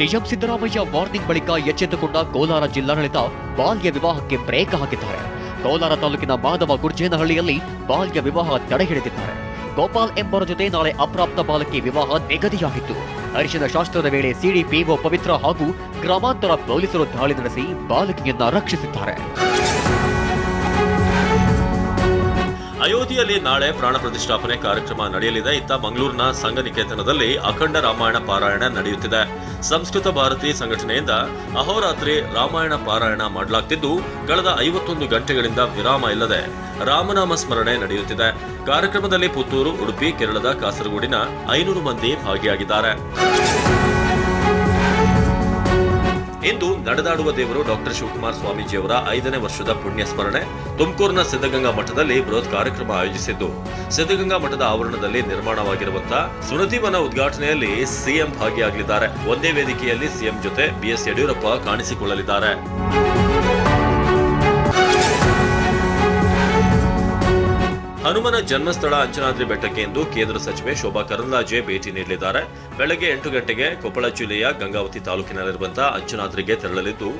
CM Siddaramaiah warning ಬಳಿಕ ಎಚ್ಚೆತ್ತುಕೊಂಡ ಕೋಲಾರ ಜಿಲ್ಲಾಡಳಿತ ಬಾಲ್ಯ ವಿವಾಹಕ್ಕೆ ಬ್ರೇಕ್ ಹಾಕಿದ್ದಾರೆ. ಕೋಲಾರ ತಾಲೂಕಿನ ಮಾಧವ ಗುರ್ಜೇನಹಳ್ಳಿಯಲ್ಲಿ ಬಾಲ್ಯ ವಿವಾಹ ತಡೆ ಹಿಡಿದಿದ್ದಾರೆ. ಗೋಪಾಲ್ ಎಂಬರ ಜೊತೆ ನಾಳೆ ಅಪ್ರಾಪ್ತ ಬಾಲಕಿ ವಿವಾಹ ನಿಗದಿಯಾಗಿತ್ತು. ಅರಿಶಿನ ಶಾಸ್ತ್ರದ ವೇಳೆ ಸಿಡಿಪಿಒ ಪವಿತ್ರ ಹಾಗೂ ಗ್ರಾಮಾಂತರ ಪೊಲೀಸರು ದಾಳಿ ನಡೆಸಿ ಬಾಲಕಿಯನ್ನ ರಕ್ಷಿಸಿದ್ದಾರೆ. ಅಯೋಧ್ಯೆಯಲ್ಲಿ ನಾಳೆ ಪ್ರಾಣ ಪ್ರತಿಷ್ಠಾಪನೆ ಕಾರ್ಯಕ್ರಮ ನಡೆಯಲಿದೆ. ಇತ್ತ ಮಂಗಳೂರಿನ ಸಂಘನಿಕೇತನದಲ್ಲಿ ಅಖಂಡ ರಾಮಾಯಣ ಪಾರಾಯಣ ನಡೆಯುತ್ತಿದೆ. ಸಂಸ್ಕೃತ ಭಾರತಿ ಸಂಘಟನೆಯಿಂದ ಅಹೋರಾತ್ರಿ ರಾಮಾಯಣ ಪಾರಾಯಣ ಮಾಡಲಾಗ್ತಿದ್ದು, ಕಳೆದ 51 ಗಂಟೆಗಳಿಂದ ವಿರಾಮ ಇಲ್ಲದೆ ರಾಮನಾಮ ಸ್ಮರಣೆ ನಡೆಯುತ್ತಿದೆ. ಕಾರ್ಯಕ್ರಮದಲ್ಲಿ ಪುತ್ತೂರು, ಉಡುಪಿ, ಕೇರಳದ ಕಾಸರಗೋಡಿನ 500 ಮಂದಿ ಭಾಗಿಯಾಗಿದ್ದಾರೆ. ಇಂದು ನಡೆದಾಡುವ ದೇವರು ಡಾಕ್ಟರ್ ಶಿವಕುಮಾರ ಸ್ವಾಮೀಜಿಯವರ 5ನೇ ವರ್ಷದ ಪುಣ್ಯ ಸ್ಮರಣೆ ತುಮಕೂರಿನ ಸಿದ್ಧಗಂಗಾ ಮಠದಲ್ಲಿ ಬೃಹತ್ ಕಾರ್ಯಕ್ರಮ ಆಯೋಜಿಸಿದ್ದು, ಸಿದ್ಧಗಂಗಾ ಮಠದ ಆವರಣದಲ್ಲಿ ನಿರ್ಮಾಣವಾಗಿರುವಂತಹ ಸ್ಮೃತಿವನ ಉದ್ಘಾಟನೆಯಲ್ಲಿ ಸಿಎಂ ಭಾಗಿಯಾಗಲಿದ್ದಾರೆ. ಒಂದೇ ವೇದಿಕೆಯಲ್ಲಿ ಸಿಎಂ ಜೊತೆ ಬಿಎಸ್ ಯಡಿಯೂರಪ್ಪ ಕಾಣಿಸಿಕೊಳ್ಳಲಿದ್ದಾರೆ. ಹನುಮನ ಜನ್ಮಸ್ಥಳ ಅಂಜನಾದ್ರಿ ಬೆಟ್ಟಕ್ಕೆ ಇಂದು ಕೇಂದ್ರ ಸಚಿವೆ ಶೋಭಾ ಕರಂದ್ಲಾಜೆ ಭೇಟಿ ನೀಡಲಿದ್ದಾರೆ. ಬೆಳಗ್ಗೆ 8 ಗಂಟೆಗೆ ಕೊಪ್ಪಳ ಜಿಲ್ಲೆಯ ಗಂಗಾವತಿ ತಾಲೂಕಿನಲ್ಲಿರುವಂತಹ ಅಂಜನಾದ್ರಿಗೆ ತೆರಳಲಿದ್ದು,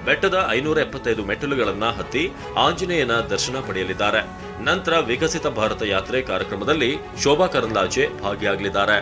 ಬೆಟ್ಟದ 575 ಮೆಟ್ಟಿಲುಗಳನ್ನು ಹತ್ತಿ ಆಂಜನೇಯನ ದರ್ಶನ ಪಡೆಯಲಿದ್ದಾರೆ. ನಂತರ ವಿಕಸಿತ ಭಾರತ ಯಾತ್ರೆ ಕಾರ್ಯಕ್ರಮದಲ್ಲಿ ಶೋಭಾ ಕರಂದ್ಲಾಜೆ ಭಾಗಿಯಾಗಲಿದ್ದಾರೆ.